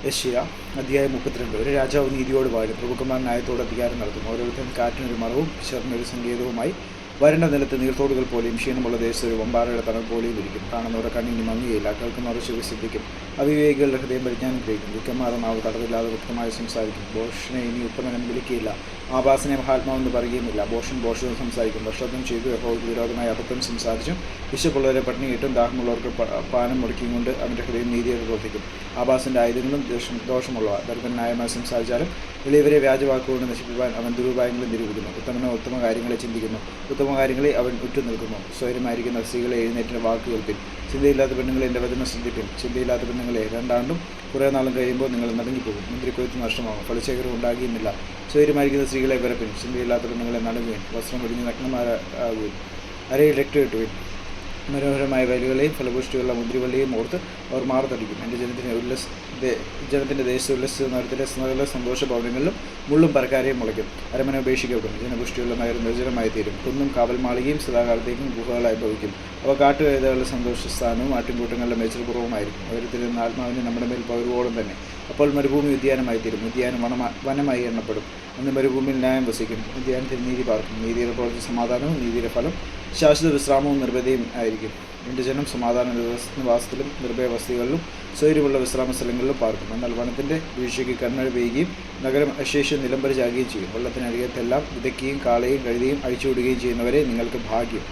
യെശയ്യാ അധ്യായം 32. ഒരു രാജാവ് നീതിയോട് വാഴും, പ്രഭുക്കന്മാർ ന്യായത്തോട് അധികാരം നടത്തും. ഓരോരുത്തരും കാറ്റിനൊരു മറവും പിശറിനൊരു സങ്കേതവുമായി വരണ്ട നിലത്ത് നീർത്തോടുകൾ പോലെയും ക്ഷീണമുള്ള ദേശത്ത് ഒരു വമ്പാറയുടെ തണൽ പോലെയും ഇരിക്കും. കാണുന്നവരുടെ കണ്ണിന് മങ്ങുകയില്ല, കേൾക്കുന്നവർ ചെവി ശ്രദ്ധിക്കും. അവിവേകികളുടെ ഹൃദയം പരിജ്ഞാനം ഗ്രഹിക്കും. ദുഃഖന്മാരുടെ നാവ് തടവില്ലാതെ വ്യക്തമായി സംസാരിക്കും. ഭോഷനെ ഇനി ഉത്തമനം വിളിക്കുകയില്ല, ആഭാസനെ മഹാത്മാവെന്ന് പറയുകയുമില്ല. ഭോഷനും സംസാരിക്കും, വർഷത്വം ചെയ്തു യഹോവയ്ക്ക് വിരോധമായി അബദ്ധം സംസാരിച്ചും വിശപ്പുള്ളവരെ പട്ടിണിയിട്ടും ദാഹമുള്ളവർക്ക് പാനം മുടക്കിയും കൊണ്ട് അവൻ്റെ ഹൃദയം നീതിയോട് പ്രവർത്തിക്കും. ആഭാസൻ്റെ ആയുധങ്ങളും ദോഷമുള്ളവ. ദർഭൻ ന്യായമായി സംസാരിച്ചാലും എളിയവരെ വ്യാജവാക്കുകൊണ്ട് നശിപ്പിക്കാൻ അവൻ ദുരുപായങ്ങളും നിരൂപിക്കുന്നു. ഉത്തമനോ ഉത്തമ കാര്യങ്ങളെ ചിന്തിക്കുന്നു, ഉത്തമ കാര്യങ്ങളെ അവൻ ഉറ്റുനിൽക്കുന്നു. സ്വയമായിരിക്കുന്ന സ്ത്രീകളെ എഴുന്നേറ്റിന് വാക്ക് കേൾപ്പിൻ, ചിന്തയില്ലാത്ത പെണ്ണുങ്ങളെ എൻ്റെ വചനം ശ്രദ്ധിപ്പിൻ. ചിന്തയില്ലാത്ത പെണ്ണുങ്ങളെ 2 ആണ്ടും കുറേ നാളും കഴിയുമ്പോൾ നിങ്ങൾ നടുങ്ങിപ്പോകും. മുന്തിരിക്കൊയ്ത്ത് നഷ്ടമാകും, ഫലശേഖരം ഉണ്ടാകുകയുമില്ല. സ്വയമായിരിക്കുന്ന സ്ത്രീകളെ വിറപ്പിൻ, ചിന്തയില്ലാത്ത പെണ്ണുങ്ങളെ നടുങ്ങുവിൻ. വസ്ത്രം ഒടിഞ്ഞ് നഗ്നമാരാകുവിൻ, അരയിൽ രക്തമിട്ടുവിൻ. മനോഹരമായ വയലുകളെയും ഫലപുഷ്ടിയുള്ള മുന്തിരിവള്ളിയും ഓർത്ത് അവർ മാറത്തടിക്കും. എൻ്റെ ജനത്തിൻ്റെ ദേശത്ത് ഉല്ലസിച്ച നഗരത്തിലെ സകല സന്തോഷ ഭവനങ്ങളിലും മുള്ളും പരക്കാരെയും മുളയ്ക്കും. അരമന ഉപേക്ഷിക്കപ്പെടും, ജനപുഷ്ടിയുള്ള നഗരം നിർജ്ജനമായി തീരും. കുന്നും കാവൽ മാളികയും സദാകാലത്തേക്കും ഗുഹകളായി ഭവിക്കും. അവ കാട്ടുകഴുതകളുടെ സന്തോഷസ്ഥാനവും ആട്ടിൻകൂട്ടങ്ങളുടെ മേച്ചിൽപുറവുമായിരിക്കും. നഗരത്തിൽ നിന്ന് ആത്മാവിനെ നമ്മുടെ മേൽ പകരുവോളം തന്നെ. അപ്പോൾ മരുഭൂമി ഉദ്യാനമായി തീരും, ഉദ്യാനം വനമായി എണ്ണപ്പെടും. അന്ന് മരുഭൂമിയിൽ ന്യായം വസിക്കും, ഉദ്യാനത്തിൽ നീതി പാർക്കും. നീതിയുടെ പ്രവൃത്തി സമാധാനവും നീതിയുടെ ഫലം ശാശ്വത വിശ്രാമവും നിർഭയതയും ആയിരിക്കും. എൻ്റെ ജനം സമാധാന നിവാസത്തിലും നിർഭയവസ്തികളിലും സ്വൈര്യമുള്ള വിശ്രാമ സ്ഥലങ്ങളിലും പാർക്കും. എന്നാൽ വനത്തിൻ്റെ വീഴ്ചയ്ക്ക് കണ്ണഴ പെയ്യുകയും നഗരം അശേഷം നിലംപരിചാകുകയും ചെയ്യും. വെള്ളത്തിനരികത്തെല്ലാം വിതയ്ക്കുകയും കാളയും കഴുതിയും അഴിച്ചുവിടുകയും ചെയ്യുന്നവരെ നിങ്ങൾക്ക് ഭാഗ്യം.